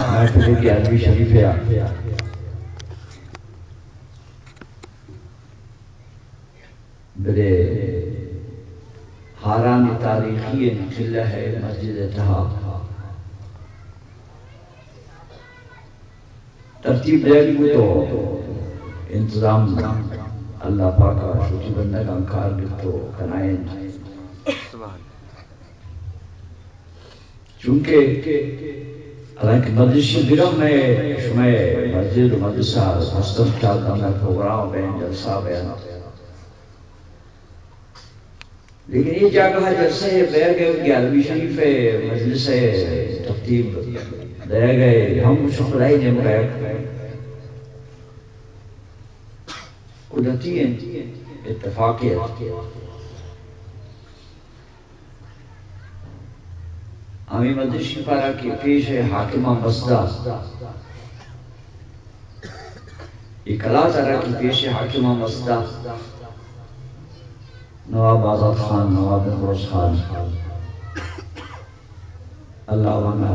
محفل کی عربی شریف ہے برے حاران تاریخی قلعہ ہے مسجد تہا ترتیب دے گی تو انتظام اللہ پاکا شوچی بندہ کا انکار گفتو کنائیں چونکہ حالانکہ مدرسی گرم میں شمع مسجد و مدرسہ مصطف چاہتا میں پروگرام بین جلسہ بیانا لیکن یہ جگہ جلسے بیٹھ گئے ان کی عربی شریف مجلس ترتیب دے گئے ہم شکرائی نے بیٹھ قدرتی اتفاقیت ہمیں مدرسی پارا کی پیش ہے حاکمہ مصدہ یہ کلا تارا کی پیش ہے حاکمہ مصدہ نواب آزاد خان نواب نوروز خان اللہ وانا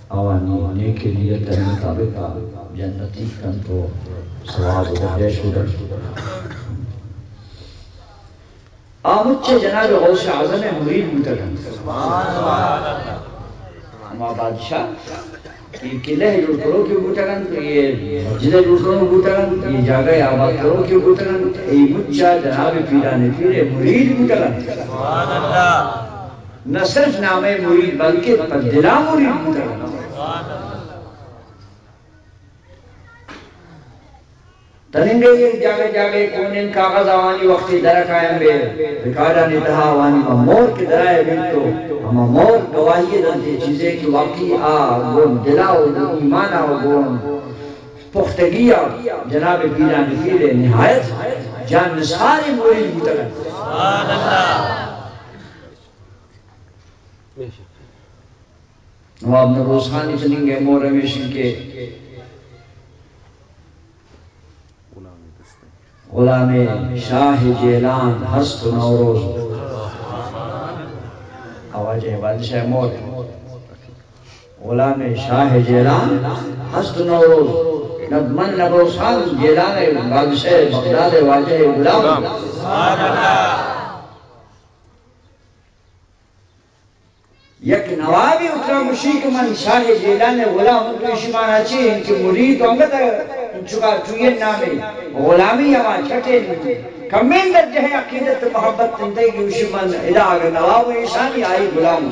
آوانی نیکی نیت مطابقہ جنتی کن تو سواب درجہ شدر آمدچے جناب غوث اعظم مرید متقن ہما بادشاہ یہ قلعہ جوڑ کرو کیوں بوٹگن یہ مسجد جوڑ کرو بوٹگن یہ جگہ آباد کرو کیوں بوٹگن ای مچہ جناب پیرانے پیرے مرید بوٹگن نہ صرف نام مرید بلکہ دلا مرید بوٹگن تنگے یہ جاگے کونین کاغذ آوانی وقتی درک آئیں بے ریکارڈہ نتہا آوانی مور کے درائے بلتو ہما مور گواہی دنتے چیزیں کہ واقعی گون دلاؤ ایمانہ گون پختگیہ جناب پیران پیر نہایت جان نساری مرید متقن سبحان اللہ نواب نوروز خانی چننگے مور ہمیشن کے غلام شاہ جیلان ہست نوروز آواز ہے بادشاہ مور غلام شاہ جیلان ہست نوروز من نوروز خان جیلان بادشاہ بغداد واجہ غلام یک نوابی اترا مشیق من شاہ جیلان غلام تو شمانا چی ان کی مرید ہونگا چکا چوئے نامی غلامی ہما چھٹے کمین درجہ ہے عقیدت محبت زندگی وشمن الہ نواب ایشانی آئی غلام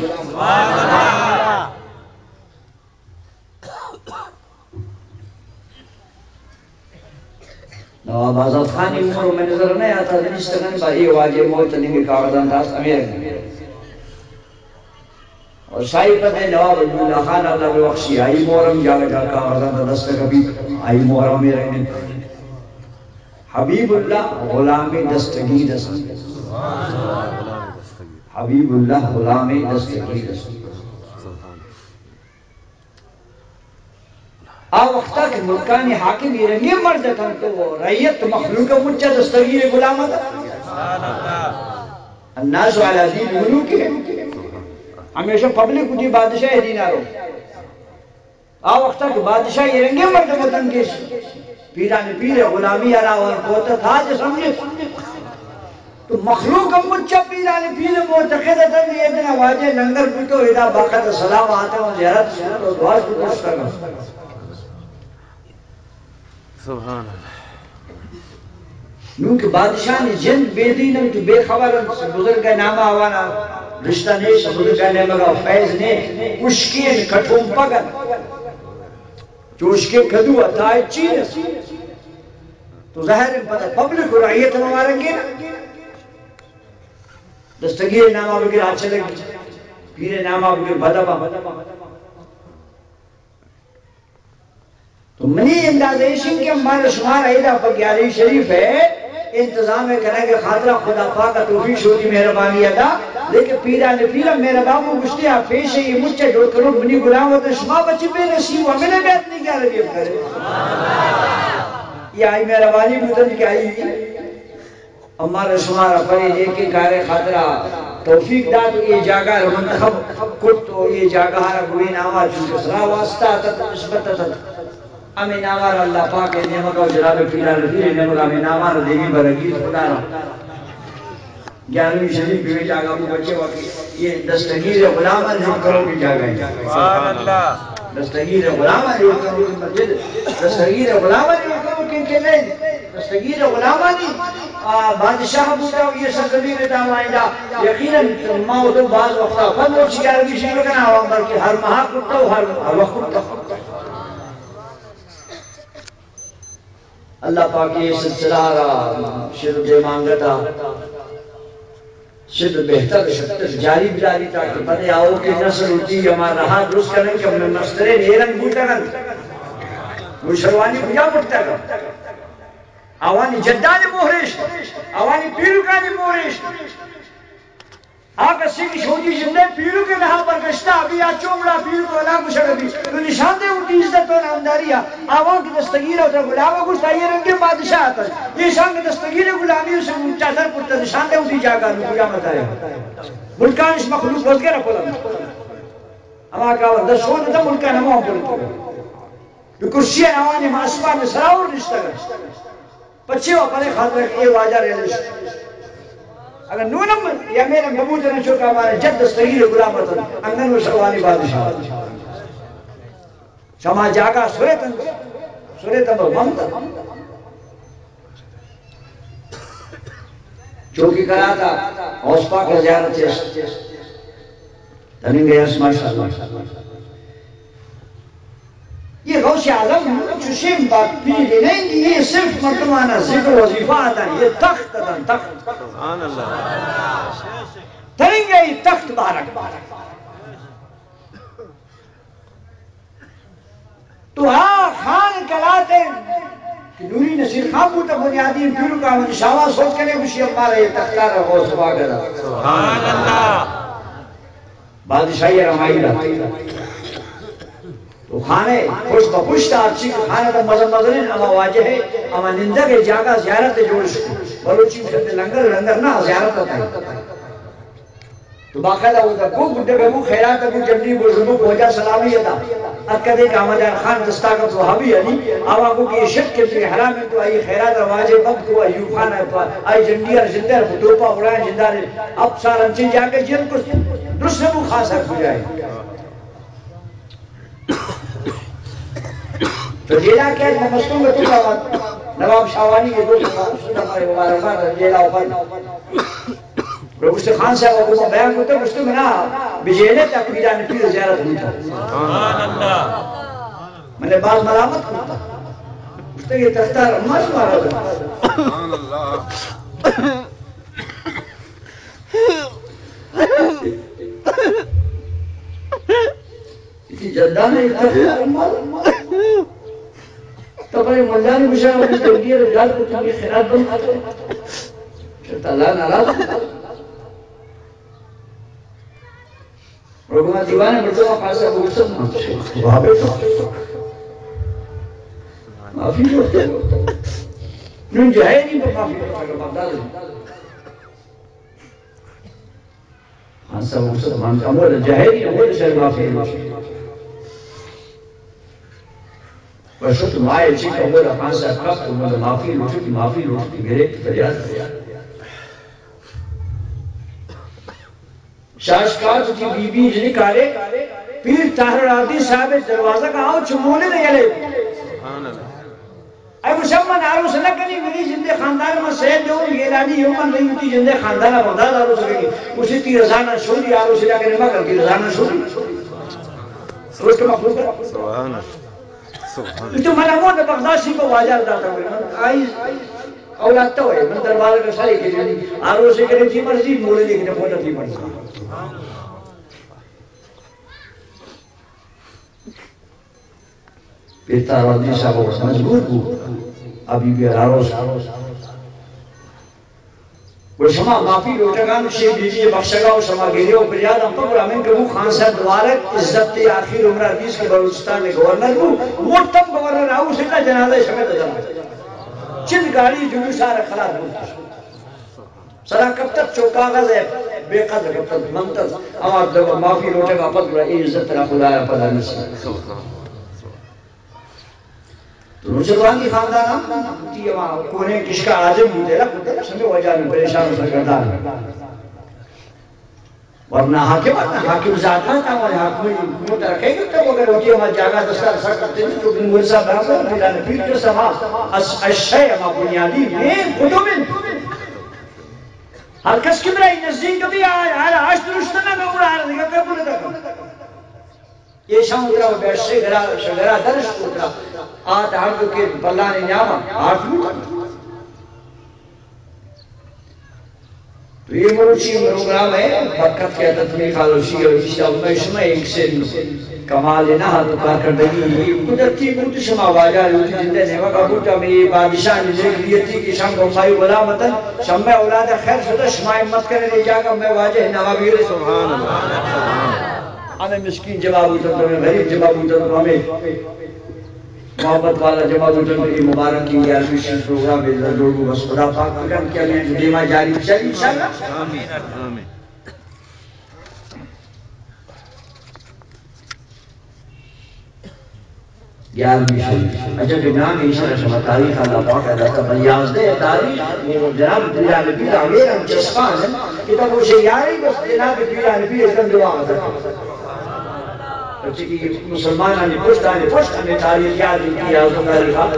نواب آزاد خانی عمر میں نظر نہیں آتا دنشتگن با یہ واجہ موتنی کے کاغذان داست امیر اور شاہی پتہ نواب عبداللہ خان اللہ بخشی آئی محرم جاگہ جا کاغذان دست کبھی آئی محرم میں رہنے حبیب اللہ غلامی دستگی دست حبیب اللہ غلامی دستگی دست وقتا کہ ملکانی حاکم یہ رنگی مرد تھا تو رعیت مخلوق مجھا دستگی غلامہ تھا الناس علی دین ملوک ہے ہمیشہ پبلک کچھ بادشاہ دینہ رو وقتا کہ بادشاہ یہ رنگی مرد مطن کے پیران پیر غلامی علاوہ کوتا تھا جو سمجھے تو مخلوق مجھا پیران پیر معتقد تھا کہ یہ دن واجہ لنگر پوٹو ادا باقت سلام آتا ہوں زیارت سنت و دعا کو پوچھتا گا سبحان اللہ نونکہ بادشاہ نے جن بے دین تو بے خبر بزرگ نامہ آوانا رشتہ نیش بزرگ نامہ فیض نے اشکین کٹھوم پگن جو اشکے کدو اتائے چیز تو ظاہر پتہ پبلک و رعیت موارنگے نا دستگیر نامہ بگر آچھے لگی پیر نامہ بگر بدبا تو منی اندازیشن کے ہمارے شمار عیدہ پاکیاری شریف ہے انتظام کرنے کے خاطرہ خدا پاک توفیق ہوتی مہربانی ادا لیکن پیران پیران میرا بابو گشتے آپ پیش ہے یہ مجھے جو کرو منی غلام ہوتا شما بچی بے نصیب ہمیں نے بیت نہیں کیا ربیب کرے یہ آئی مہربانی مدد کی آئی ہمارے شمار پڑے لے کے کارے خاطرہ توفیق دا تو یہ جاگہ منتخب کت تو یہ جاگہ رگوی نامہ چونکہ سرا واسطہ تت نسبت تت ہمیں نامہ اللہ پاک نعمت و جلال فیلہ رضی نعمت ہمیں نامہ دیوی برگیز خدا رہا 11ویں شریف بھی جاگہ وہ بچے وقت یہ دستگیر غلامہ جو کرو کی جاگہ ہے سبحان اللہ دستگیر غلامہ جو کرو کی مسجد دستگیر غلامہ جو کرو کی چلے دستگیر غلامہ نہیں بادشاہ بودا یہ سرزمین دام آئندہ یقیناً ماں تو بعض وقتا فن اور 11ویں شریف کا نام بلکہ ہر ماہ کرتا ہو ہر وقت کرتا اللہ پاک یہ سلسلہ رہا شد مانگتا شد بہتر شدر جاری بجاری تاکہ پتہ آؤ کہ نسل ہوتی ہمارا رہا درست کریں کہ ہم نے مسترے نیرنگ بوٹا گن وہ شروانی بجا بٹتا گن آوانی جدانی مہرش آوانی پیروکانی مہرش آگا سکھ شوجی جندے پیرو کے لہا پر گشتا ابھی آ چومڑا پیرو کو اللہ کو شکر تو نشان دے اٹھی عزت و نامداری آوان کی دستگیر ہوتا غلامہ گوشتا یہ رنگی بادشاہ آتا یہ شان کی دستگیر غلامی اسے اونچا در پڑتا نشان دے اٹھی جاگا نو قیامت آیا ملکان اس مخلوق بلد کے رکھو لگا اما کہا در شون دا ملکان ہمیں بلتا گا کرسی آوانی معصومان میں سراؤ رشتہ گا پچھے وہ پرے خاطر یہ واجہ رہے اگر نونم یا میرے مبوت نے چکا ہمارے جد دستگیر غلامت انگن و شروانی بادشاہ شما جاگا سوریتن ممتا چوکی کرا تھا اوس پاک زیارت چیست تنین گیا اسماء اللہ یہ غوث عالم چشم بات پیلی نہیں کہ یہ صرف مرتبانہ ذکر وظیفہ آتا ہے یہ تخت دن تخت سبحان اللہ تریں گے یہ تخت بارک تو خان کلاتے کہ نوری نصیر خان بوتا بنیادی پیرو کا منشاوہ سوچ کے لئے خوشی ہمارا یہ تختار غوث باگرہ سبحان اللہ بادشاہی رمائی رہا تو کھانے خوش بخوش تھا اچھی کھانے تو مزمدرین اما واجہ ہے اما نندہ کے جاگہ زیارت جوڑ شکو بلوچی مشکل لنگر نہ زیارت ہوتا ہے تو باقیدہ ہوتا کو گھڑے بے مو خیرات ابو جمعی بزرگو پہنچا سلامی تھا اکدے کہ آمدان خان دستاقت وحابی علی آوہ کو کہ یہ شک کے بھی حرام ہے تو آئی خیرات رواجہ وقت کو ایوب خان ہے آئی جنڈیار زندہ ہے توپا اڑائیں زندہ ہے اب سال انچین جا کے جن کو درست سے وہ خاص حق ہو جائے تو جیلہ کیا ہے نمستوں میں تو بات نواب شاوانی کے دو سنہ ہمارے مبارکات جیلہ اوپر روشت خان صاحب کو بیان کرتے ہیں مجھتے میں نا بجیلے تک پیران پیر زیارت ہوئی تھا سبحان اللہ میں نے بعض ملامت کرتا مجھتے یہ تختہ رمہ سے مارا تھا سبحان اللہ اسی جدہ نے تختہ رمہ تب اے ملانی مشاہد اپنی تولیہ رجال کو تنگی خیرات بن شرط اللہ ناراض رگوہ دیوانے مرتبہ خاصہ بکسد مانچے وہاں بیٹھا معافی ہوتے ہیں نون جائے نہیں پر معافی ہوتا ہے مقدار خاصہ بکسد مانچے امور جائے نہیں امور شاید معافی ہوتا وشت مائے چیک امور خاصہ کفت امور معافی ہوتی میرے کی فریاد شاشکات کی بی بی جنی کارے پیر طاہر عادی صاحب دروازہ کا آؤ چمولے دے گلے اے مسلمان آرو سے لکنی ملی جندے خاندان میں سید دیوں گیلانی یومن نہیں ہوتی جندے خاندانہ برداد آرو سے لگی اسی تی رضانہ شوری آرو سے لگنے مگر کی رضانہ شوری اس کے مخلوق ہے سبحان اللہ تو میں نے بغداشی کو واجہ داتا ہوئے آئی اولاد تو ہے من دربار کا ساری کے جنی آرو سے کرے تھی مرضی مولے دیکھنے پوٹا تھی مرضی پیتا راضی صاحب مجبور کو ابھی بھی آرو سے وہ شما معافی لوٹگان شیع بیوی بخشگا و شما گیریو پریاد ہم پر امین کبو خان صاحب دوارک عزت آخیر عمر حدیث کے بلوچستان میں گورنر کو موٹم گورنر آؤ سے نا جنازہ شمع دزم چند گاڑی جلو سارا خلاف ہوتا سرا کب تک چوکاغذ ہے بے قدر رفتت منتظ اما دو معافی روٹے کا پت بڑا اے عزت را خدا را پدا نسی تو نوچروان کی خاندان ہم تی اما کونے کشکا عاجم ہوتے رکھتے سمجھے وجہ میں پریشان ہو سکردار ورنہ حاکم ذاتہ تھا اور حاکم حکومت رکھے گا تو اگر ہوتی ہمارا جاگہ دستار سر کرتے ہیں تو بن مرزا برابر پیدا نفیر جو سما اشیاء اما بنیادی میں قدومن ہر کس کی برائی نزدین کبھی آیا آج درشتنا میں اڑا رہا دیگا کہ بولے تھا یہ شام اترا وہ بیٹھ سے گرا درش اترا آت آردو کے بلان نیاما آٹھ لوٹا تو یہ مروچی پروگرام ہے برکت کے تطمیق خالوشی اور اشتاؤں شما ایک سے کمال نہ تو کارکردگی قدرتی بوت شما واجہ روٹی جندے نیمہ کا بوتا میں یہ بادشاہ نے دیکھ لیے تھی کہ شام کو خواہی غلامتاً شام میں اولاد خیر شدہ شما امت کرنے لے جاگا میں واجہ نوابیر سبحان اللہ ہمیں مسکین جواب ہوتا تو ہمیں غریب جواب ہوتا تو ہمیں محبت والا جواب ہوتا تو یہ مبارک کی گیا المشن پروگرام بیدر لوگوں بس خدا پاک کرم کیا لیں جو دیمہ جاری چلی انشاءاللہ آمین آمین گیارہویں شریف اچھا کہ نام ایشارہ شما تاریخ اللہ پاک ہے دستا بلیاز دے تاریخ جناب دلال پیر آگیر ہم جسپان ہیں کتاب وہ شیاری بس جناب دلال پیر اتن دعا آتا اچھا کہ مسلمان آنے پشت ہمیں تاریخ یاد کی آزم تاریخہ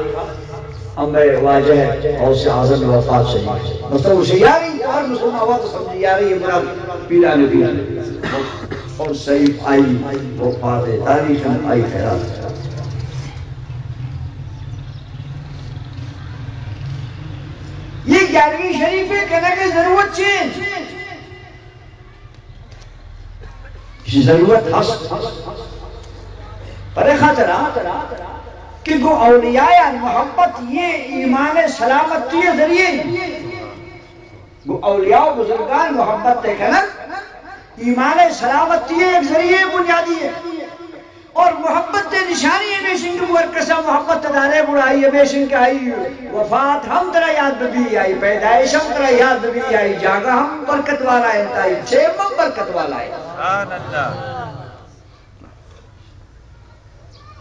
ہم بے واجہ ہے اور سے آزم وفات سے مطلب وہ شیاری ہر مسلمان آوات سمجھ یاری یہ مرا پیران پیر اور سیف آئی وفات تاریخ آئی خیرات یہ گیارہویں شریف ہے کہنا کہ ضرورت چینج اسی ضرورت حسن پر خاطرہ کہ گو اولیاء محبت یہ ایمان سلامتی ذریعے گو اولیاء بزرگان محبت ہے کہنا ایمان سلامتی ایک ذریعے بنیادی ہے اور محبت نشانی ہے بیشن کی مرکزہ محبت تدارے بڑھائی ہے بیشن کی آئی وفات ہم ترہ یاد بھی آئی پیدائش ہم ترہ یاد بھی آئی جاگہ ہم برکت والا ہے انتائی چھم برکت والا ہے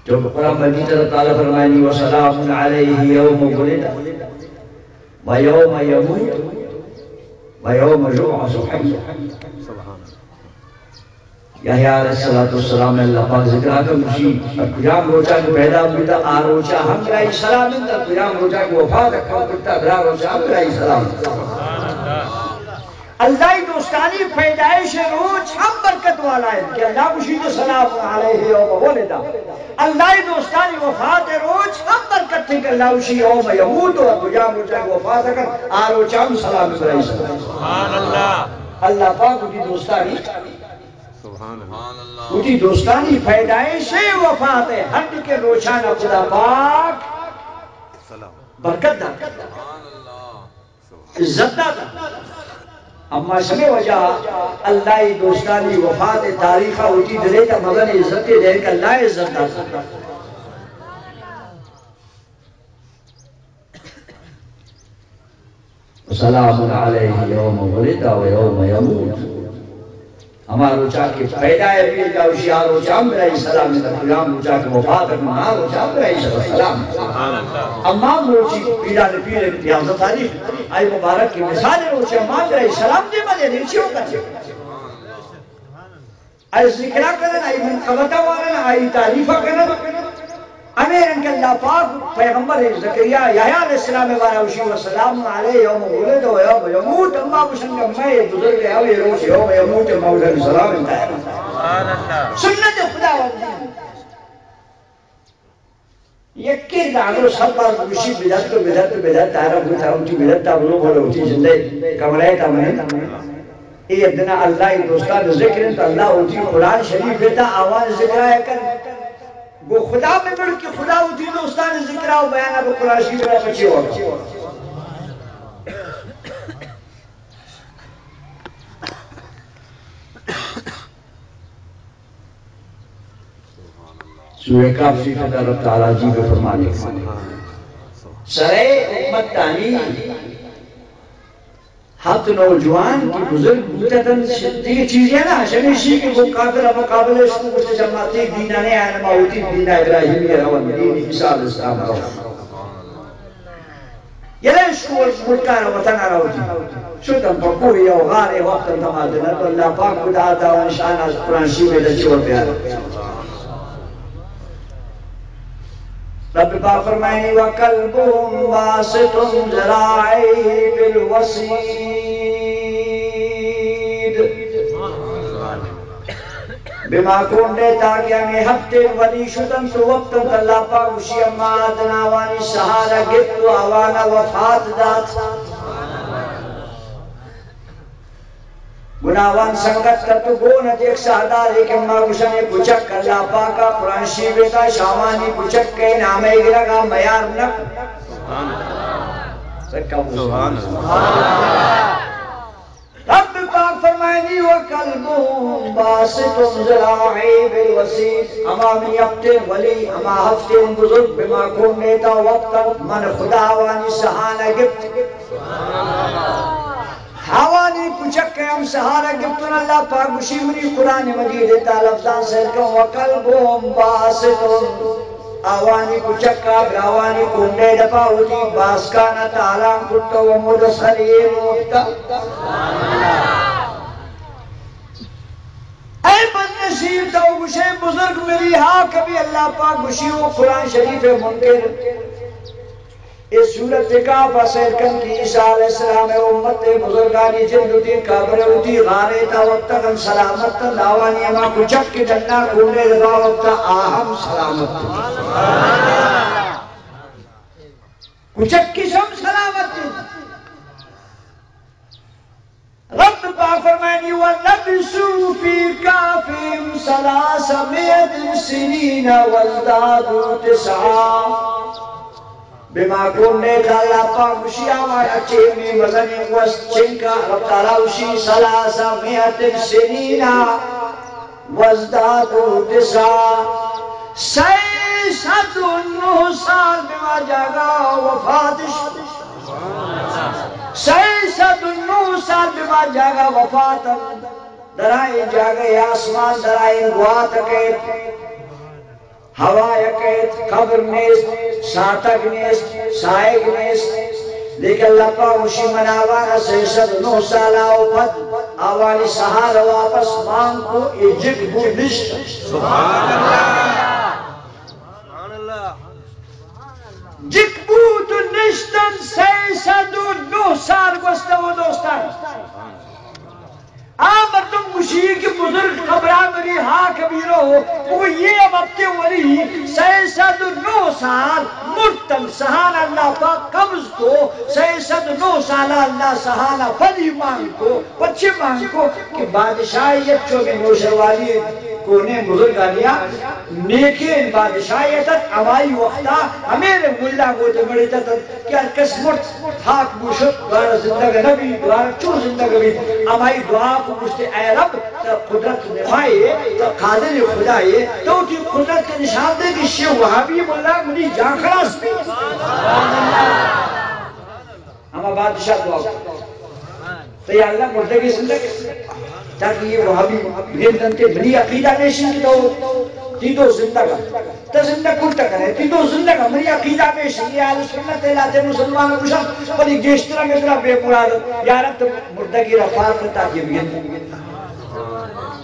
جو قرآن مجید تعالیٰ فرمائنی وَسَلَامٌ عَلَيْهِ يَوْمُ وُلِدَ وَيَوْمَ يَمُوتُ وَيَوْمَ يُبْعَثُ حَيًّا یحییٰ علیہ السلام اللہ پاک ذکر آتا مشید قیام روچا کو پیدا ہوتا آروچا ہم رائی سلام اندر قیام روچا کو وفات اکھا کرتا برا روچا ہم رائی سلام اللہ دوستانی پیدائش روچ ہم برکت والا ہے کہ اللہ مشید سلام علیہ یوم ولدہ اللہ دوستانی وفات روچ ہم برکت تھی کہ اللہ مشید یوم یموت اور قیام روچا کو وفات اکھا آروچا ہم سلام برائی سلام اللہ پاک کی دوستانی اٹھی دوستانی پیدائش وفات ہے ہٹ کے روشانہ خدا پاک برکت دا عزت دا اما سمیں وجہ اللہ دوستانی وفات تاریخہ اٹھی دلے تا مدن عزت دے کہ اللہ عزت دا سلام علیہ یوم ولد و یوم یموت ہمارا روچا کے پیدا ہے بھی اللہ وشیار روچا برائی سلام قیام روچا کے وفات اکمہا روچا برائی سلام امام روچی پیدا نپیر امتیاز تاریخ آئی مبارک کی مثال روچا امام برائی سلام دے مدے نیچے ہوگا آئی ذکرہ کرن آئی منقبتہ وارن آئی تعریفہ کرن امیر انکہ اللہ پاک پیغمبر زکریہ یحییٰ علیہ السلام وآلہ وسلم علیہ یوم ولد و یوم یموت اللہ بشنگا میں بزرگ ہے یہ روش یوم یموت موت علیہ السلام انتہا سنت خدا والدین یکی دانو سب بار بوشی بدت تارا بوتا ہوتی بدت تابلو بھولا ہوتی زندہ کمرے تامنے یہ ابدنا اللہ دوستان ذکر تو اللہ ہوتی قرآن شریف دیتا آواز ذکر ہے کر وہ خدا میں بڑھ کے خدا ہوتی دوستان ذکر آو بیانا وہ قرآن شریف میں پچھے ہوگا سورہ کاف سیفت اللہ تعالیٰ جی کو فرمانے سرے امت تانی ہفت نوجوان کی بزرگ بودتاً دیگه چیزی ہے نا شمیشی که وہ کافر مقابل شکو کچھ جماعتی دینانے آنے ماوتی دینہ ابراہیمی روان دینی عیسیٰ علیہ السلام روان یلے شکو ملکان وطن روان شدن پکوی یا غار وقت تمادنا تو اللہ پاک خدا دعوان شانہ قرآن شیوے دچور پیارا رب پاک فرمائنی وَقَلْبُهُمْ بَاسِطٌ ذَرَاعِهِ بِالْوَسِيدِ بما کنڈے تاکہ ہمیں ہفتے ولی شدن تو وقت اللہ پاک اسی اما آدناوانی سہارا گفت و آوانا وفات دات گناوان سنگت کر تو گونت ایک سہدار ایک اما گشنے کچک اللہ پاکا قرآن شیبتا شامانی کچک کے نامے گرگا میار نک سبحان اللہ رب پاک فرمائنی وَقَلْبُهُمْ بَاسِطٌ ذَرَاعِهِ بِالْوَسِيدِ اما من یبتے ولی اما ہفتے بزرگ بما کنیتا وقتا من خداوانی سہانا گفت حوانی کچک ہم سہارا گفتن اللہ پاک مشیونی قرآن مجید لفظان سہلکن وَقَلْبُهُمْ بَاسِطٌ آوانی کچکا گراوانی کنڈے دپا ہوتی باسکانا تعالیٰ کتا و مدسخلیر موتا اے بدنصیب تو گشے بزرگ میری ہاں کبھی اللہ پاک گشیو قرآن شریف منکر اس صورت کا فسیلکن کی عیسیٰ علیہ السلام امت بزرگانی جلدی قبر ہوتی غارے تا وقت ہم سلامت لاوانی اما کچک کی جنہ کھولے لگا وقت آہم سلامت کچک کی سم سلامت رب پاک فرمائنی وَلَبِسُوا فِي كَافِهِمْ ثَلَاثَمِائَةٍ سِنِينَ وَازْدَادُوا تِسْعًا بما کننے تا اللہ پاک اسی آوایا چیمی مزنی وست چنکا رب تعالیٰ اسی ثلاثمائة سنین وازدادو تسعا 609 سال بما جاگا وفاتش 609 سال بما جاگا وفاتا درائیں جاگے آسمان درائیں گوا تکیت ہوا یکیت قبر نیست ساتک نیست سائق نیست لیکن اللہ پاک اسی مناوانا 609 سال آو پد آوالی سہارا واپس مان کو ایجک بو نشت سبحان اللہ جک بو تو نشتن 609 سال گوستا وہ دوستان مردم مشیر کے بزرگ خبران مری ہاں کبیرو وہ یہ اب اپتے ولی 609 سال مرتن سہانا اللہ پاک قبض کو 609 سال اللہ سہانا فلی مانگ کو بچے مانگ کو کہ بادشاہیت چو میں نوشر والی کونے بزرگ آلیا نیکین بادشاہیتت ہمائی وقتا ہمیں ملہ گوتے مڑی تت کیا کس مرت تھاک بوشت دوارا زندگی نبی دوارا چون زندگی ہمائی دعا کو مجھتے اے رب قدرت نمائے قادر خدایے تو کی قدرت کے نشان دے کہ شیع وحابی ملہ منی جان خلاص بھی ہمیں بادشاہ دعا کو تو یا اللہ مردگی زندگی تاکہ یہ وہابی گردنتے بنی عقیدہ نیشن کی تو تیدو زندگا تا زندگ کلتا کرے تیدو زندگا منی عقیدہ نیشن یہ آل سنت علاتے مسلمان کشن بلی گیشترہ میں درہ بے مراد یا رب تو مردگی رفار کرتا کہ بگن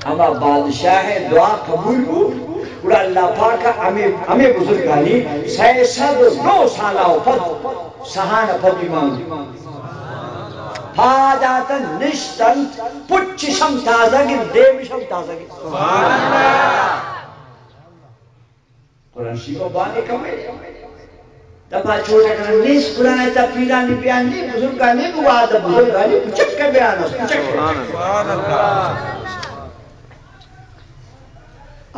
اما بادشاہ دعا قبول ہو اور اللہ پاکا ہمیں بزرگانی 609 سالہ پد سہانا پد ایمان حاجاتا نشتن پچ شم تازہ گر دیم شم تازہ گر سبحان اللہ قرآن شیفہ بانے کمیں دبا چھوٹا کرنے نیس قرآن ایتا پیرانی بیان دی بزرگانی بوادہ بزرگانی پچک کے بیان ہے سبحان اللہ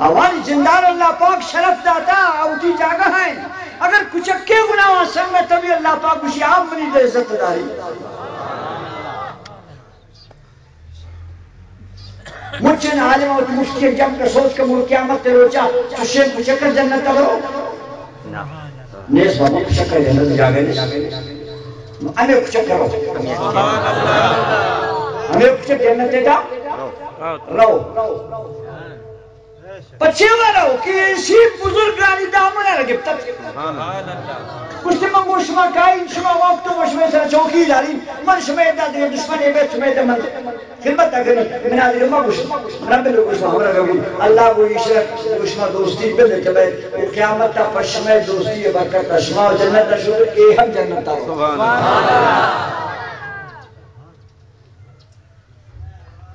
آوانی جندار اللہ پاک شرف داتا اوٹی جاگہ ہیں اگر کچھ کے گناہ سنگا تبھی اللہ پاک بشی آپ منی دے عزت داری مجھن عالم اور مشکل جم کا سوچ کا ملک قیامت تے روچا چشیم کو شکر جنت کرو نیس بابا کو شکر جنت جاگے ہمیں کچھ کرو ہمیں کچھ جنت دا رو پچھے رہو کہ اسی بزرگانی دامنہ لگے تک کچھ منگو شما کائن شما وقت و شما سر چوکی داری من شما ایدہ دیگه دشمن ایبت شما ایدہ من خدمت تکنی من آدھر ما گوش رب لوگ شما ہمارا گوی اللہ کو عشرت شما دوستی بلد کبھائی وہ قیامت تا پشما دوستی برکت شما جنت تا شکر اے ہم جنت تا سبحان اللہ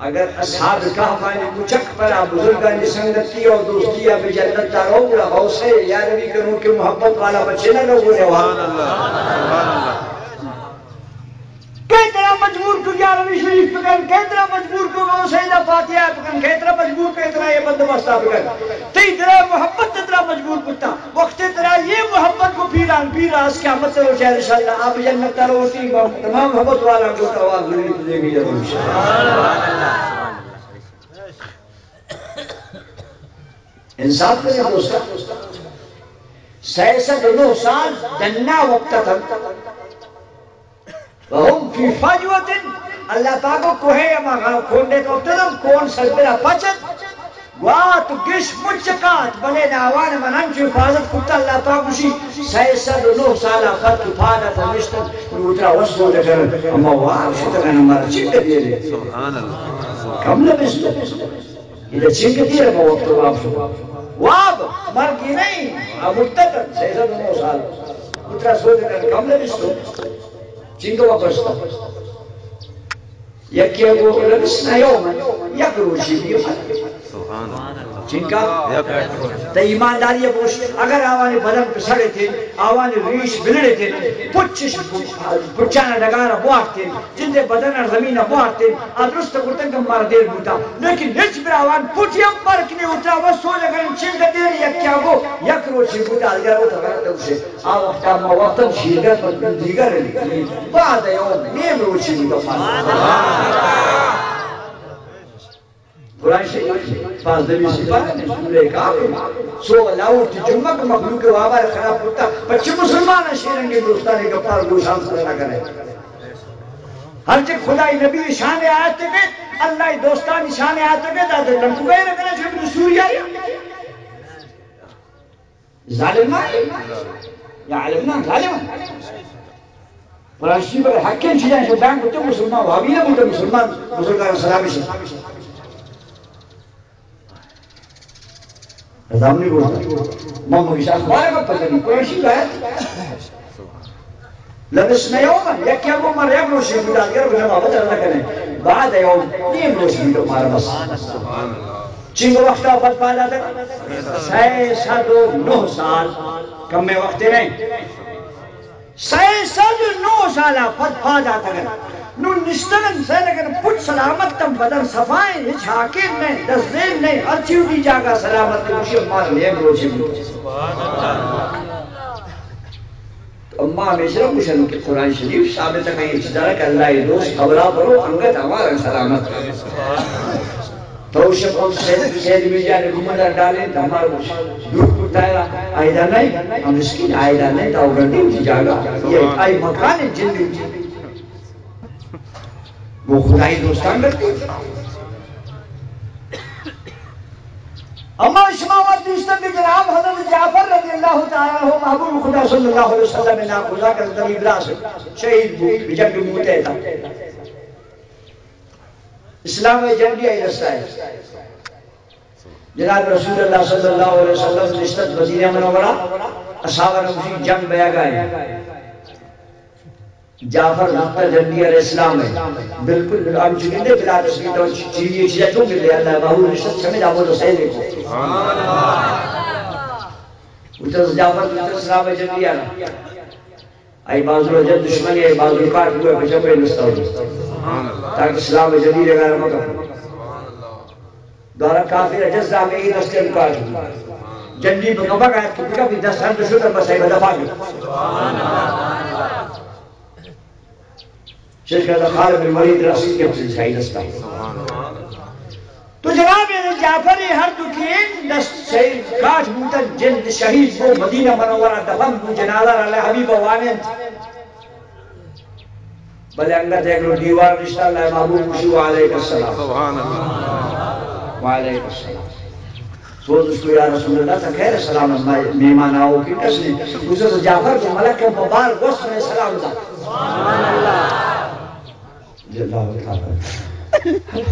اگر اصحاب کہف آنے کچک پڑا بزرگان سنگتی اور دوستی اب جنت تا رو گا حوصے یا نبی کروں کہ محبت والا بچے نہ لوگوں نے وہاں کہترا مجبور کو یا نبی شریف پکن کہترا مجبور کو سیدہ فاتحہ پکن کہترا مجبور کو اتنا یہ بندوبستہ پکن تی ترا محبت ترا مجبور کتا وقت ترا یہ محبت کو پیرا اس قیامت سے روشہ انشاءاللہ آپ جنت تا روٹی تمام محبت والا کو تواز ضروری تجھے گی ضرور انصاف کریں دوستا 69 سال دنہ وقت تھا وهم فی فجوت اللہ پاک کو کوہے اما کھونڈے تو تلم کون سلبرا پچت وات گش مچکات بلے ناوان منان چو حفاظت کتا اللہ پاک اسی 69 سالہ خط حفاظت نشتن اترا وصلو دکر اما واب شتگن ہمارا چنک دیئے لے سبحان اللہ کم لبستو یہ چنک دیئے لے وقت واب شو واب مرگی نہیں اب مرتقن 69 سال اترا سو دکر کم لبستو چنگو وقستا یکی اگو لبسنا یوما یک روشی بیو چنکا تا ایمانداری بوش اگر آوانی بدن پسڑے تھے آوانی ریش بلڑے تھے پچش پچانا ڈگارا بوار تھے جندے بدن اور زمین بوار تھے آدرست کرتن کم مارا دیر بوتا لیکن نچ پر آوان پوٹی ام پرکنے اترا وصو لگن چنگا دیر یکی اگو یک روشی بوتا اگر وہ تغیرتا اسے آوقتا ما وقتا شیرگر پر دیگر لی بعد یوم نیم روشی بوتا قرآن شریف پاس دمی سپاہ نے سورہ کافر سو لاؤٹ جمعہ کو مخلوق وابار خراب ہوتا بچے مسلمان شیرنگے دوستانے کا پار گوشان سے نہ کرے ہر چک خدای نبی شان آیت کے اللہ دوستان شان آیت کے دادے لمکو گئے رکھنا چھوٹی سوری آئی ظالم یا علمنا ظالم قرآن شریف اگر حقین چیزیں جو بینک ہوتے مسلمان وابی نہ بولتے مسلمان بزرگان سلامی سے نظام نہیں بولتا ماما کی شاخ بارے کا پتہ نہیں قرآن شریف آیت لبسنا یوما یکی ابو مر یک روشی بیدار گر بجھا محبت اللہ کریں بعد یوم نیم روشی بیدار مارا بس چنگ وقتا پت پادا تک 69 سال کم میں وقت نہیں 69 سالہ پت پادا تک نو نشتگن سے لیکن پچھ سلامت تم بدن صفائیں ہچ حاکم نہیں دزدین نہیں ہر چیو دی جاگا سلامت کے مشیب مار لئے گروچی بیدار اما ہمیشہ کچھ کہ قرآن شریف ثابت ہے کہ اچھدارہ کہ اللہ دوست خبرہ برو انگت ہمارا سلامت تو شکل سید میجا نے گمدہ ڈالیں تو ہمارا دور پتائرہ آئیدہ نہیں ہم مسکین آئیدہ نہیں تو گردی اچھی جاگا یہ آئی مکان ہے جن دی وہ خدای دوستان کرتی اما شماوات دوستان کے جناب حضرت جعفر رضی اللہ تعالیٰ عنہ محبوب خدا صلی اللہ علیہ وسلم نے خدا کر طبیب راس شہید بجنگ موتے تھا اسلام جنگی آئی رستہ ہے جناب رسول اللہ صلی اللہ علیہ وسلم نشتت مدینہ منورہ اصحابہ نمشی جنگ بیا گئے جعفر نقطہ جنگی علیہ السلام ہے بالکل ہم چکے دے بلا رسول تو چیزیں چیزیں چون ملے اللہ باہو نشتت سمجھ آبو تو صحیح دیکھو اتر جعفر نقطہ اسلام جنگی آنا آئی بازو جد دشمنی آئی بازو کاٹ ہوئے بچہ پہ نستا ہو تاکہ اسلام جدید غیر مکہ دورہ کافر جزا میں ہی دستے مکاٹ ہوئے جنگی بکبک آیت کی بکا بھی 10 سال دشو کر بس آئی بدفع گیا شیخ کہتا خالد بن ولید رسول کے حسن شاہی دستا تو جناب جعفر ہر دکھین دست شہید کاٹ بوتا جلد شہید وہ مدینہ منورہ دفن بو جنازہ علیہ حبیب وانند بلے انگت ایک لو دیوار رشتہ اللہ محبوب مشیو علیہ السلام سبحان اللہ وعلیہ السلام سوز اس کو یا رسول اللہ تا خیر سلام میمان آؤ کی تسلیم اسے جعفر کو ملک مبار غص میں سلام دا سبحان اللہ جل اللہ تعالیٰ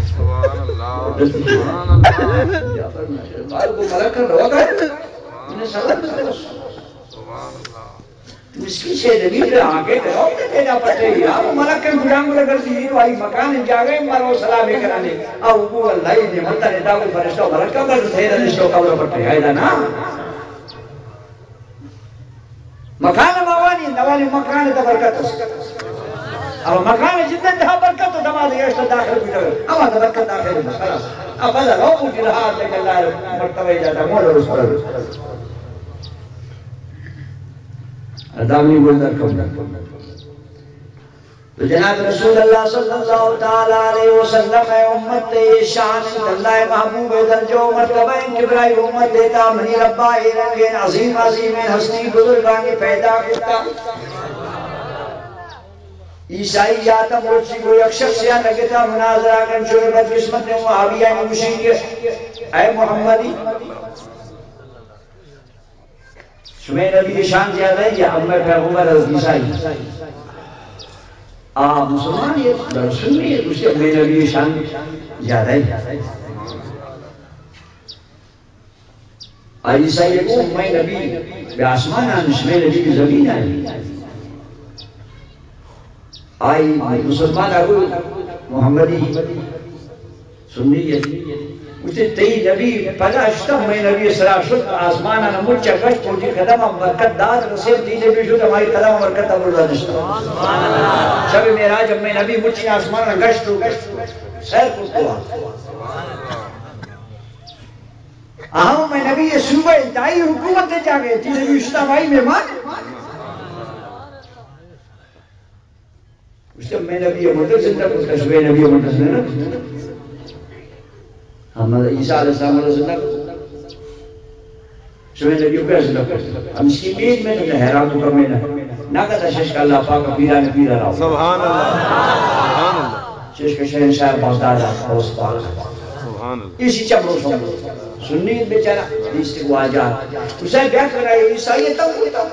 سبحان اللہ سبحان اللہ جعفر مبار کو ملک روا گئے انہیں سلام دا سبحان اللہ مسکی سے نبی پہ آگے کرو تیرا پتے یا وہ ملک کے مجانگ لگر دی وائی مکان جا گئے مارو سلام کرانے او ابو اللہ نے ملتا نے داو فرشتہ ملک کا بل تھے رشتہ قبر پٹے ہے نا مکان موانی نوالی مکان تا برکت اب مکان جتنے تھا برکت تو دماغ یہ داخل بھی کرو اب برکت داخل بھی خلاص اب بدل ہو کی رہا تے اللہ مرتبہ جاتا مولا رسول ادامی گلدر کم تو جناب رسول اللہ صلی اللہ تعالیٰ علیہ وسلم امت شان اللہ محبوب درجو مرتبہ کبرائی امت دیتا منی ربا رنگین عظیم عظیم ہستی بزرگانی پیدا کرتا عیسائی جاتا مرچی کو یک شخص یا نگتا مناظرہ کن شروع بدقسمت نے معاویہ نمشین کے اے محمدی شمیں نبی شان زیادہ ہے یا امر پیغمبر عیسائی مسلمان یہ درسل نہیں ہے اس کے امر نبی شان زیادہ ہے عیسائی کو امر نبی بے آسمان آن شمیں نبی کی زمین آئی آئی مسلمان آگو محمدی سنی ہے اسے تئی نبی پدا اشتم میں نبی اسرار شد آسمانا نمود چکش پوچی قدم برکت داد رسیم تی نبی شد ہماری قدم برکت امرزا نشتا شب میراج میں نبی مچی آسمانا گشت سیر کتو آہم میں نبی یہ صوبہ انتہائی حکومت دے جاگئے تی نبی اشتم آئی مہمان اشتم میں نبی مدر زندہ کچھ کشوے نبی مدر زندہ عیسیٰ علیہ السلام علیہ وسلم شوئے نبیوں پہ حضرت کرتا ہم اس کی امید میں تمہیں حیران کو کرنے نہ کہتا ششک اللہ پاک پیرا نے پیرا رہا سبحان اللہ سبحان اللہ ششک شہنشاہ بغداد حوث پاک سبحان اللہ اسی چمرو سمرو سنید بیچارہ دیستے کو آجاد اسے بیعت کر رہا ہے عیسائیت ہوتا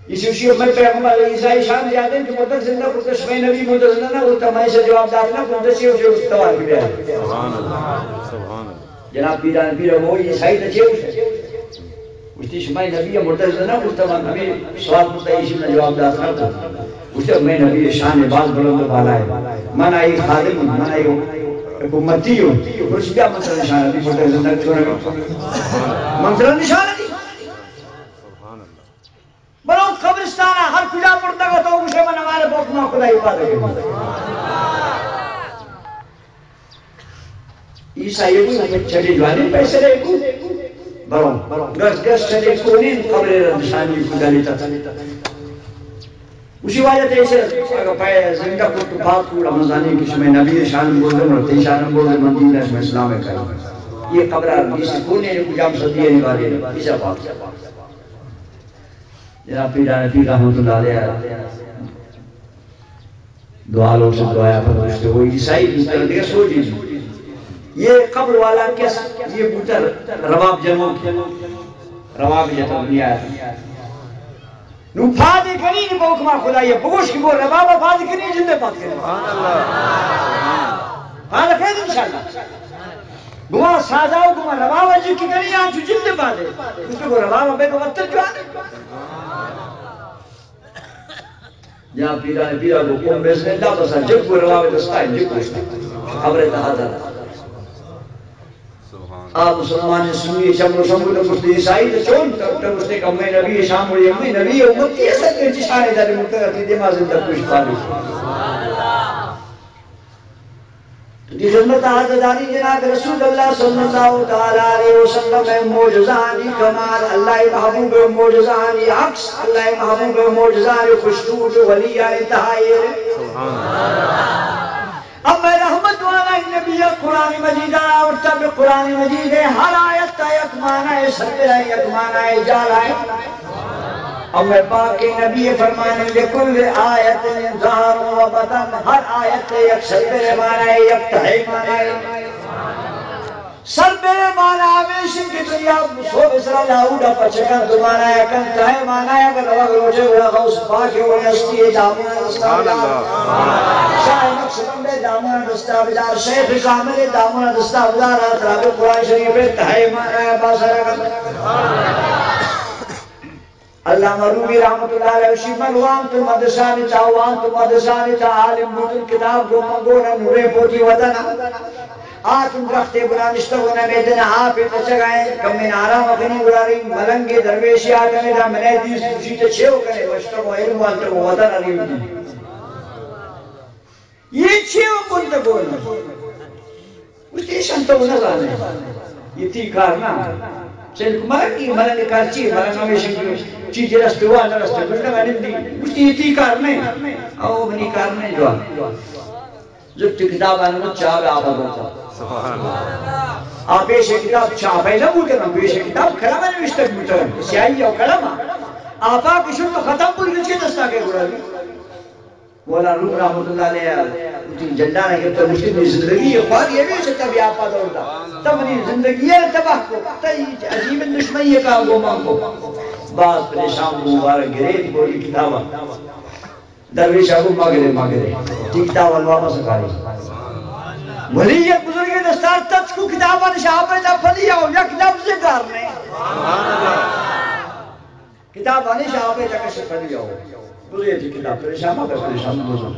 اسی اسی امت پیغمبر عیسائی شان زیادہ ہیں جو مدد زندہ کرتا شمع نبی مدد زندہ نہ ہوتا میں سے جواب دارنا کرتا سی اسے استوار بھی رہا سبحان اللہ سبحان اللہ جناب پیران پیرہ وہ عیسائی تچے اسے اسے شمع نبی مدد زندہ کرتا ہمیں سوال کرتا اسی میں جواب دارنا کرتا اسے میں نبی شان باز بلند بالا ہے من آئی خادم من آئی حکومتی ہوں اور اس کیا منصر نشان نبی مدد زندہ کرتا منصر نشان نبی بلو قبرستانہ ہر کجا پڑتا گا تو مجھے من ہمارے بوکنا خدا عبادت ہے عیسائی کو چھڑی جوانے پیسے رہے کو برون گس چھڑی کونین قبر نشانی خدا لیتا اسی وجہ تے اسے اگر پائے زندہ کو تو بات کو رمضانی کس میں نبی شان بول دے مرتی شان بول دے مدینہ میں اسلام ہے کریں یہ قبر اس کونین کجا صدیہ نکالے اسا بات جناب پیر رحمت اللہ علیہ دعا لوگ سے دعایا فرمائشتے وہ عیسائی بوتر دیکھا سوچی یہ قبر والا کیس یہ بوتر رواب جنوں رواب جتا دنیا ہے نو فادی کنی نہیں بوکما خدا یہ بوش کی وہ رواب فادی کنی جندے بات کریں فادی خیر انشاءاللہ گوہ سازاؤ گوہ رواب جی کی کنی آنچو جندے بات ہے اس کو رواب بے کو وقت جو آنے جہاں پیرا نے پیرا کو قوم بیسنے اللہ بسا جب کو رواوے دستا ہے جب کو خبر اتحاد ہے آپ مسلمان سنوی شمر و شمر لکھتے عیسائی تو چون تب اس نے کہا میں نبی شام ہوئی امی نبی امتی ہے سکتے چشانے داری مقترتی دیما زندہ کچھ پالی تو دی خدمت آزداری جناب رسول اللہ صلی اللہ علیہ وسلم موجزانی کمال اللہ محبوب موجزانی عکس اللہ محبوب موجزانی خوشنود ولی انتہائی اب میں رحمت والا نبی قرآن مجید اور تب قرآن مجید ہر آیت کا یک معنی ہے سبر ہے یک معنی ہے جال ہے اور میں پاک نبی فرمانے لکل آیت ظاہر و بطن، ہر آیت یک سربر مانا ہے، یک تحی مانا ہے. سربر مانا ہمیشہ کی دنیا سو بسرا لاؤڈا پچکن تو مانا ہے، کن تحی مانا ہے، اگر وقت روچے ہوئے غوث پاکی و نستی ہے دامون دستاویدار، شاہ مقصد دامون دستاویدار، شیخ کامل دامون دستاویدار، اطراب قرآن شریف تحی مانا ہے باسرہ کا. اللہ مروبی رحمت اللہ علیہ وشیمن وانتو مدسانی تا وانتو مدسانی تا عالم بودن کتاب کو منگونا نورے پوٹی ودنا آتم درختے بنانشتہ ہونا میدن آپ ایتا چگائیں کم من آرام اپنی گراری ملنگی درویشی آتنے دا منہ دیس دوشیتے چھو کنے وشتہ کو علم وانتو کو ودن علیہ دی یہ چھو کنتا گونا اس تیشن تو نظانے یہ تھی کارنا چل ملنگی کارچی ملنگ ہمیشہ چیزی رستے ہوا رستے بلتا میں نمدی مجھتی یہ تھی کارنے او منی کارنے جو جب تی کتاب آنمت چاہ گا آبا ہوتا آپ پیشے کتاب چاہ پہلے بوٹے نا پیشے کتاب کھڑا میں نوشتک بوٹا ہے سیاہی ہے کھڑا ماں آپا کشن تو ختم پوری گلچے دستا کے گوڑا بھی مولا روح رحمت اللہ علیہ جنڈانا کہ تو مسلم زندگی اخوار یہ بھی سکتا بھی آپا دوڑتا تب منی زندگی ہے تباہ کو عجیب دشمنی ہے کہا گو مانگو بعض پریشان مبارک گرے بولی کتابہ درویش آگو ماگرے تی کتاب الوامہ سکھاری ولیت بزرگ دستار تچ کو کتابہ نشاہ پہ جب پھلی آؤ یک لفظ کارنے کتابہ نشاہ پہ جب کشت پھلی آؤ بزرگ تھی کتاب پریشان بزرگ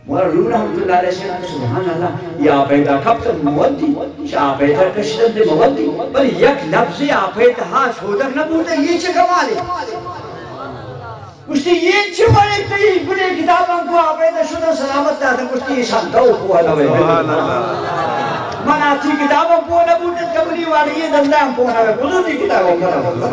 مولا روح رحمت اللہ علیہ وسلم سبحان اللہ یا پیدا کبتر مودی شاہ پیدا کشتر دے مودی بل یک لفظ آپیتا ہاں چھوڑر نبوتا یہ چھے کمالی کشتی یہ چھے بڑے تئی بڑے کتاباں کو آپیتا شدہ سلامت داتا کشتی یہ شاندو کو نوے من آتی کتاباں کو نبوتا کبری والی یہ دندہ ہم پونا ہے بزرگی کتاباں کو نبوتا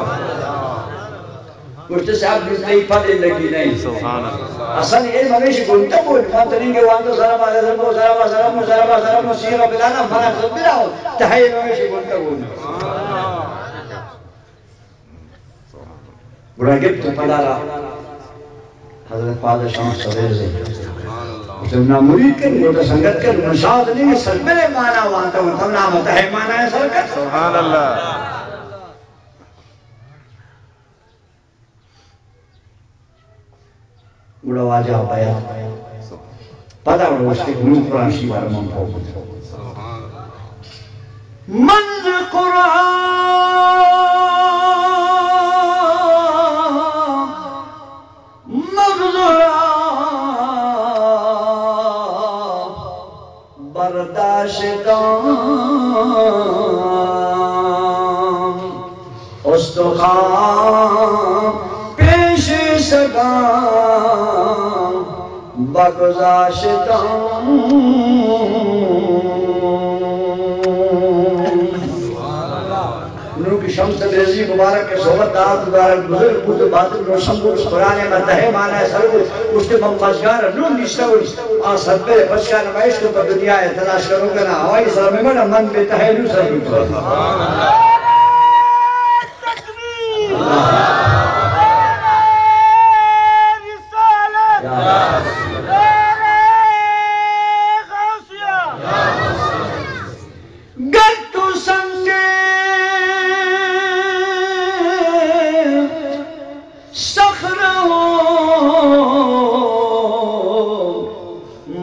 کشتی صاحب نزدہی پڑھے لگی نہیں سبحان اللہ اصلا علم ہمیشہ گلتا بول مانترین کے وانتو ضربا ضربا ضربا ضربا ضربا ضربا سیرہ بلانا مانا خود بلاؤ تحیل ہمیشہ گلتا بول بڑا گفت پڑھا رہا حضرت پادر شاہ سویر سے جب نا مرید کر گوٹا سنگت کر منشاہد نہیں سربر مانا وانتا ہوں تم نام تحیل مانا ہے سرکت سبحان اللہ بڑا واجہ پایا پتا بڑا اس کے گروہ قرآن شیوار منفو منذ قرآن مغزرہ برداشتان استخان پیش سگان بگذاشتان نور کی شمس تبریزی مبارک کے صحبت دار مبارک بزرگ بود باطل روشن بود قرآن مدہے مانا ہے سرگو کشتے ممباشگار نور نشتہ ہوئی آن سب پہ پچکا نمائش کو پر دنیا ہے تلاش کرو گا نا ہوائی سلام میں من بے تحیلو سرگو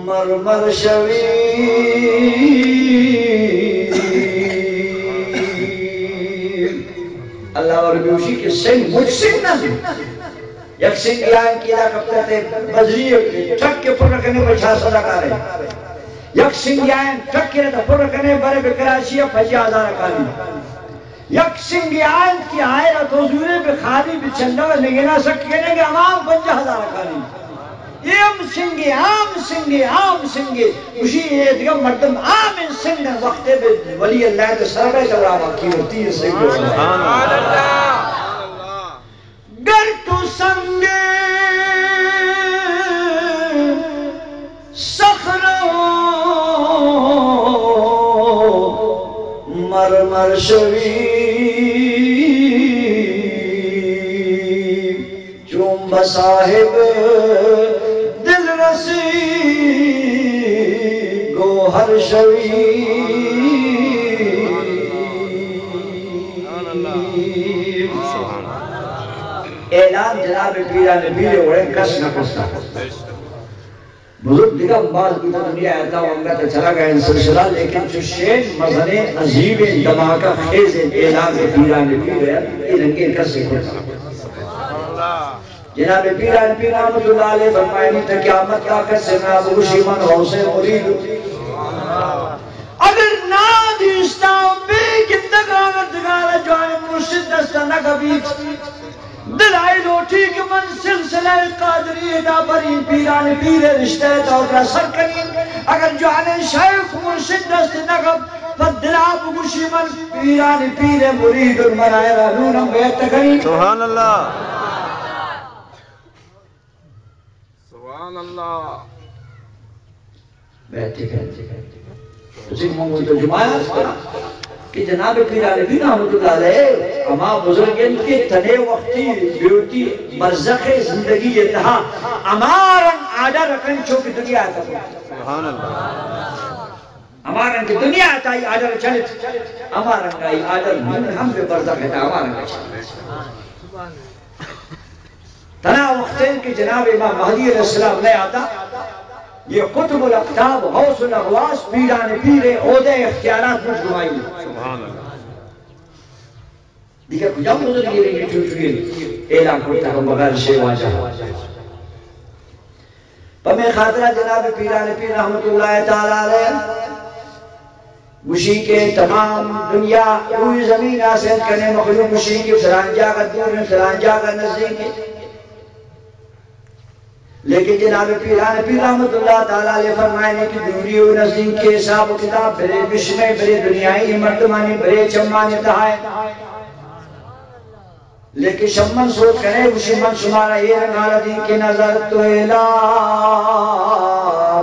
مرمر شوی اللہ اور بیوشی کے سنگ مجھ سنگ نہ دیں یک سنگ یان کیا کرتے تھے بزری ٹھک کے پر رکھنے پر 6 صدا کارے یک سنگ یان ٹھک کے پر رکھنے بڑے بکراشی 50,000 کاری یک سنگ یان کی آئے تو زورے پہ خالی بچندہ لگنا سکنے کہ امام 50,000 کاری یم سنگی عام سنگی عام سنگی اسی ایدگا مردم عام سنگ وقت بے ولی اللہ تو سرگا جوابا کی ہوتی ہے سنگی سبحان اللہ گر تو سنگی سخرو مرمر شوی بصاحب دل رسی گوہر شوی اعلان جناب پیران پیرے ہوئے کس نہ کستا بزرگ دیگا بعض کی دنیا آتا ہوں انگا تو چلا گیا ان سلسلہ لیکن جو شین مزن عظیم دماغہ خیز اعلان پیران پیرے یہ رنگے کس سے کستا جناب پیران پیر رحمت اللہ علیہ فرمائنی تا قیامت کا کسی میں ابو شیمن حوثے مرید اگر نا دیستا ہوں بے کندگانت دگانا جوانی مرشد دستا نکبیت دل آئی لوٹی کہ من سلسلہ قادری دا بری پیران پیر رشتہ دوکرہ سرکنین اگر جوانی شیخ مرشد دست نکب فدل آپ گوشی من پیران پیر مرید المنائر علونم بیت تکنین سبحان اللہ سبحان اللہ بیٹھے اسی مانگو تو جماعت کہ جناب پیران پیر رحمت اللہ علیہ اما بزرگین کے تنے وقتی بیوٹی برزخ زندگی اتہا امارن آڈر رکھن چوکی دنیا آتا سبحان اللہ امارن کی دنیا آتا ہی آڈر چلت امارن کا ہی آڈر ہم بے برزخ ہے امارن کا چلت تنا وقتین کہ جناب امام مہدی علیہ السلام لے آتا یہ قطب الاقتاب حوث الاغواس پیران پیرے عہدہ اختیارات مجھ گمائی سبحان اللہ دیکھا کجا بزرگ یہ رہی چھوٹوئی اعلان کرتا ہم بغیر شیع واجہ پمی خاطرہ جناب پیران پیر رحمت اللہ تعالیٰ علیہ مشی کے تمام دنیا روی زمین آسید کرنے مخلوق مشی کے سرانجا کا دور سرانجا کا نزدیک لیکن جناب پیران پیر رحمت اللہ تعالیٰ علیہ فرمائنے کی دوری و نزدیک کے حساب و کتاب بھرے بشمے بھرے دنیای مردمانی بھرے چمانی دہائے لیکن شمن سوچ کرے اسی من شمارا یہ رنگالا دین کی نظر تو الہ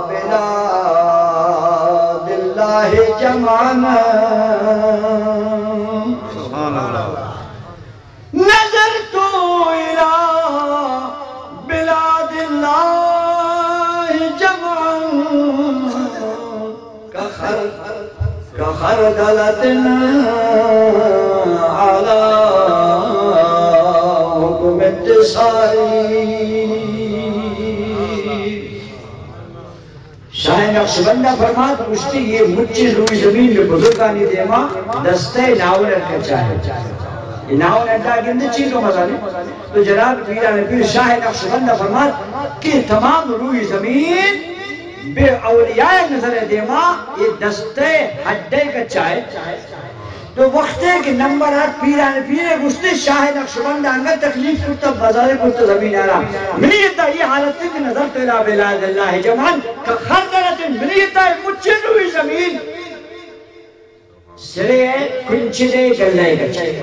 بلاد اللہ جمعنا سبحان اللہ نظر تو الہ بلاد اللہ جمعا كخردلتنا على حكم انتصاری شاہ نقشبندہ فرمات پوچھتی یہ مجھے روی زمین میں بزرگانی دیما دستے ناول کا چاہے یہ ناول انڈا گندے چیز کو مزہ نہیں تو جناب پیران پیر شاہ نقشبندہ فرمات کہ تمام روی زمین بے اولیاء نظر دیما یہ دستے ہڈے کا چاہے تو وقت ہے کہ نمبرات پیران پیرے گشتے شاہ نقشبند آنگا تکلیف کرتا بازار کرتا زمین آرہا منیتا یہ حالت ہے کہ نظر تو الہ بلاد اللہ جمعان کہ خردرت منیتا ہے مجھے روی زمین سرے کنچے دے گلے کا چاہے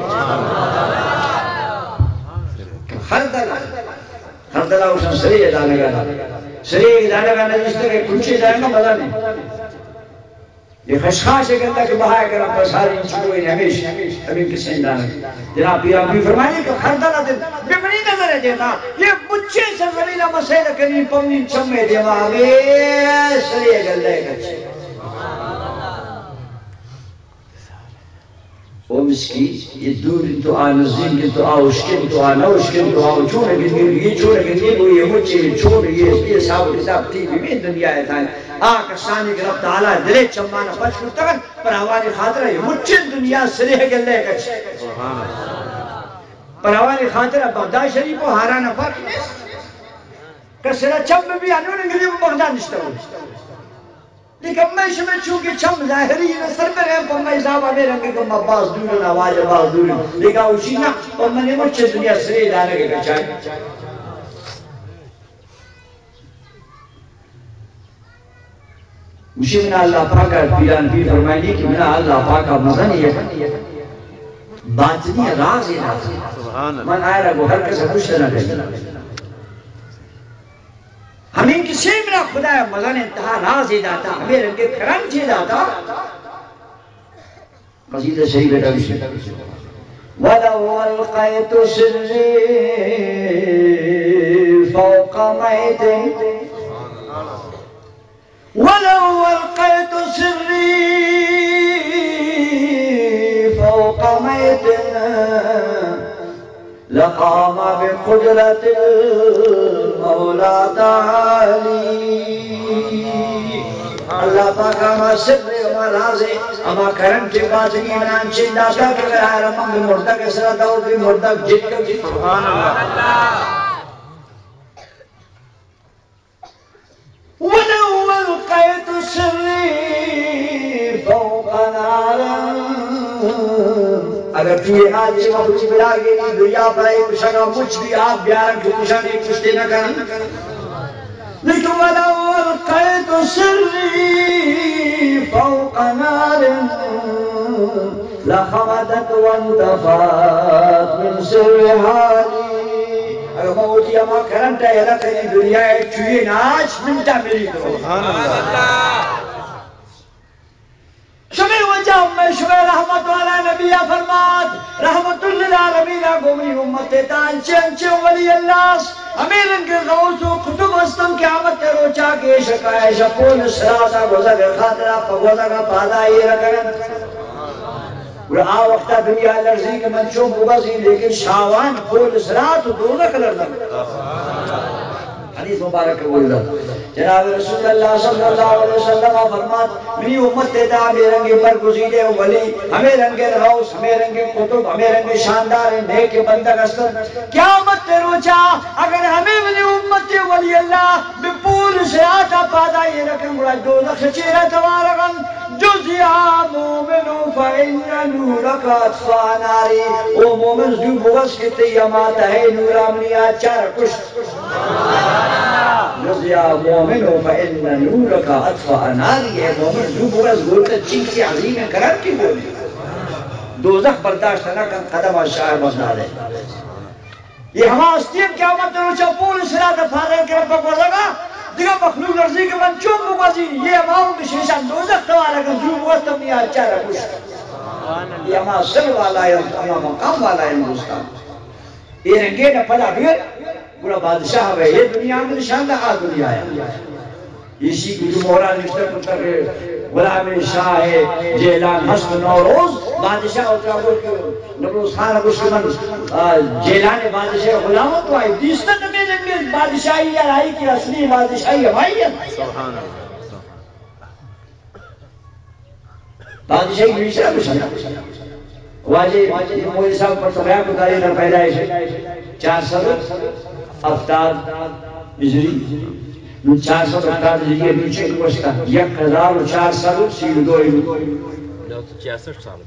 خردلہ اسن سرے ادانے گا سرے ادانے گا نجستے کہ کنچے جائیں گا مزہ نہیں یہ خشخاش ہے کہتا کہ بہائے کر اپنا ساری انچکوئی ہمیشہ ابھی کسی اندانے جناب پیران بھی فرمائیے کہ خردلہ دن بمنی نظر دیتا یہ مجھے سے ذلیلہ مسئلہ کریم پمنین چمے دیما آگے سرے گلے کا چاہے وہ مسکی یہ دور تو آ نزدیک تو آ اشکن تو آ نہ اشکن تو آ چھوڑے گئے یہ چھوڑے گئے وہ یہ مجھے چھوڑے یہ صاحب کتاب ٹی وی میں دنیا ہے تھا کسانی کے رب تعالیٰ دلے چمانا پچ کرتا گا پر ہماری خاطرہ یہ مجھے دنیا سرے گلے کا پر ہماری خاطرہ بغداد شریف کو ہارانا فرق نہیں کسرہ چم بھی آنے انہیں گلی وہ بغداد نشتہ ہو لیکن میں شمیں چونکہ چم ظاہری نصر میں رہے پر میں صاحب آنے رنگے کہ باز دورن آواز باز دورن لیکن اسی نا اور میں نے مجھے دنیا سرے دانے کے کچھائے مجھے منہ اللہ پاکہ پیران پیر فرمائنی کہ منہ اللہ پاکہ مزہ نہیں ہے باطنی راز ہے من آئے رہا وہ ہر کسے خوش نہ کریں ہمیں کسی منہ خدا مزہ نے انتہا راز ہی داتا ہمیں رنگے کرم چی داتا قصیدہ صحیح بیٹا بشی وَلَوْ وَالْقَيْتُ سِرِّي فوق ميت ولو ألقيت سري فوق ميت لقام بقدرة المولى تعالي اللہ پاک اما سر اما رازے اما کرم کے بازگی نان چنداشا کے غیر امام بھی مردہ کے سرہ دور بھی مردہ جت کر بھی سبحان اللہ وَلَوْ أَلْقَيْتُ سِرِّي فَوْقَ نَارٍ اگر تو یہ آج سے وقت بلا گئی دنیا پر ایک شگا مجھ بھی آپ بیارن جو کشا نہیں کچھ دینا کریں لیکن وَلَوْ أَلْقَيْتُ سِرِّي فَوْقَ نَارٍ لَخَمَدَتْ وَانْتَفَاتْ مِنْ سِرِّ حَالِي اگر موتی اما کرنٹا ہے رکھنی دنیا ہے چوئے ناچ منٹا ملی تو سبحان اللہ شمیر وجہ میں شمیر رحمت والا نبیہ فرمات رحمت للعالمین گومی امت تانچے انچے ولی اللہ امیر انکے غوث و خطب استم قیامت روچا کے شکایہ شپول سرادہ گوزہ خاطرہ پگوزہ کا پادائی رکھن اور وقتا دنیا لرزی کے منشوم ببازی لیکن شاوان پول سرات دوزہ لرزا حدیث مبارک بول رہا جناب رسول اللہ صلی اللہ علیہ وسلم فرمات میری امت دیتا ہمیں رنگی پر گزیدے ولی ہمیں رنگے غوث ہمیں رنگے قطب ہمیں رنگے شاندار نیک بندہ گستر قیامت روچا اگر ہمیں میری امت ولی اللہ بپول سراتا پادائی رکھیں گوڑا دوزخ چیرہ توارغن جزیا مومنو فإن نورک اطفا ناری او مومن جو بغس کی تیمات ہے نورامنیا چار کشت جزیا مومنو فإن نورک اطفا ناری ہے مومن جو بغس گولتا چین کی عظیم قرار کی بولی دوزخ برداشت نہ کن قدم شاعر مزدار ہے یہ ہما استیم قیامت روچا پول سرات فارغ کے رب کو لگا دیگا مخلوق لرزی کے من چون مبازی یہ اماؤں کے شیشان دوزخ توارا کن جو بغستم نہیں آچا رہا کچھ یہ اما سر والا ہے اما مقام والا ہے ہندوستان یہ رنگے نہ پڑا پھر بڑا بادشاہ ہے یہ دنیا میں نشان دہا دنیا ہے اسی کو جو مورا نشتر پتر غلام شاہ ہے جیلان حسن نوروز بادشاہ ہوتا ہے نبروز خان ابوشمن جیلان بادشاہ غلامت تو آئی دیستا نمی جنگی بادشاہی یا رائی کی اصلی بادشاہی ہمائی ہے سبحان اللہ بادشاہی بیشتر بشنا واجہ مولی صاحب پر تغیاب اتاری نہ پیدائش 470 ہجری 470 ہجری نیچے کوشتا 1400 سیل دوئی 966 سال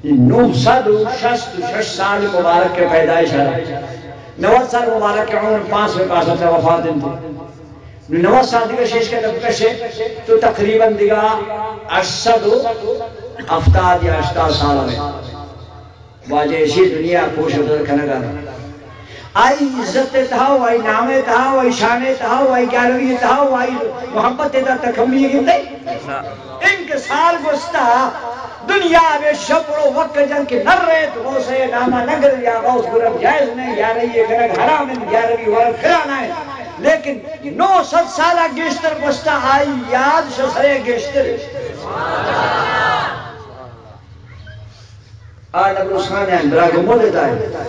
966 سال مبارک کے پیدائش ہے 90 سال مبارک کے عمر 5 میں پاسا سے وفات دن تھی 90 سال دیگا شیش کے دبکش ہے تو تقریباً دیگا 870 یا 80 سال میں واجہ اسی دنیا کوش ادھر کھنگا آئی عزت تہاو آئی نام تہاو آئی شان تہاو آئی گیالوی تہاو آئی محبت تہا تکمی گندے انکسار گستا دنیا میں شبر و وقت جن کے نر رہے تو غوث ہے نامہ نگر یا غوث گرم جائز نہیں یا رہی ہے گرگ حرام یا رہی ورد خلانا ہے لیکن 900 سالہ گیشتر گستا آئی یاد شسرے گیشتر آج اب رسخان ہے اندرا گمو دیتا ہے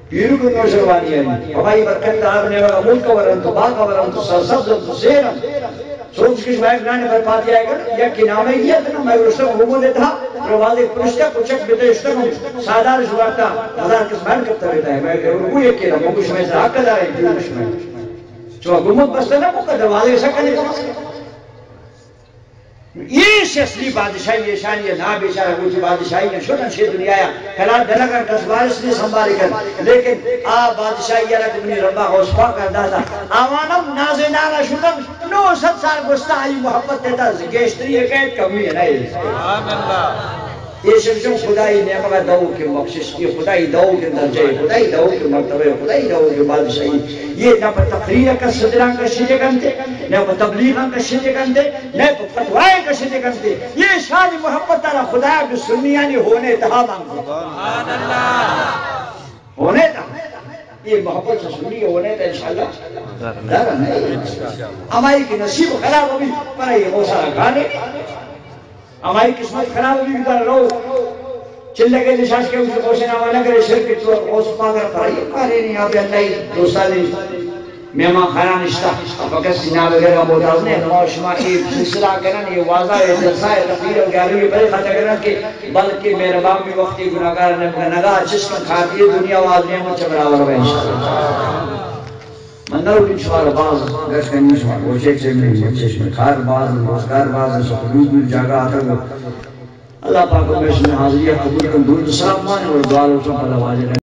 پیرو کو نوشروانی ہے ہماری برکت آپ نے ملک ورن تو باقا ورن تو سرسبز تو سیرم سوچ کش بھائی گنانے پر پاتی آئے گا یا کی نامے گیا تھا میں رسخان گمو دیتا روازے پرشتہ کچھک بیتے اشتکم سادار شوارتا ہزار کس محل کرتا بیتا ہے میں رکو یہ کہا مکش میں سے حق دار ہے پیروش میں چوہ گمت بستے نا مکہ دروازے ایسا کرنے کا مسئلہ یہ اصلی بادشاہی یہ شان یہ نا بیچارہ وہ کی بادشاہی نے شدن شید دنیا آیا کلان دلگر کسبارس نے سنبھالی کر لیکن بادشاہی یا رکھ منی ربا غوصفا کردہ تھا آوانم نازنانا شدن 900 سال گستا آئی محبت دیتا گیشتری یہ قید کمی ہے نہیں یہ شمشم خدای نعمت دعو کے بخشش یہ خدای دعو کے درجہ خدای دعو کے مرتبہ خدای دعو کے بادشاہی یہ نہ پر تقریر کا صدران کا شیدے کرتے نہ پر تبلیغان کا شیدے کرتے نہ پر فتوائے کا شیدے کرتے یہ شان محبت تعالی خدا کے سنیانی ہونے تہا مانگو ہونے تہا یہ محبت سے سنی ہونے تو انشاءاللہ دارا نہیں ہماری کی نصیب خراب ہوگی پر یہ وہ سارا گانے ہماری قسمت خراب ہوگی کہ رہو چلے کے نشاش کے اسے کوشن آوانا کرے شرک تو اس پاکر پر یہ پارے نہیں آپ اللہ دوستا دی مہمان خانہ نشتہ فقط سینہ وغیرہ موتاز نے نماز شما ایک سلسلہ کرنا یہ واضح ہے جلسہ ہے تقریر و گیاروی بڑے خطہ کرنا کہ بلکہ میرے باپ بھی وقتی گناہگار نے نگاہ جسم کھاتی ہے دنیا و آدمی میں چبراور ہے منظر بھی شوار باز گشت کنی شوار گوشے سے میں چشم کھار باز روزگار باز سخلوب میں جاگا آتا گا اللہ پاک میں اس میں حاضریہ قبول کن دور سلام مانے اور دعا لوٹوں پر آوازیں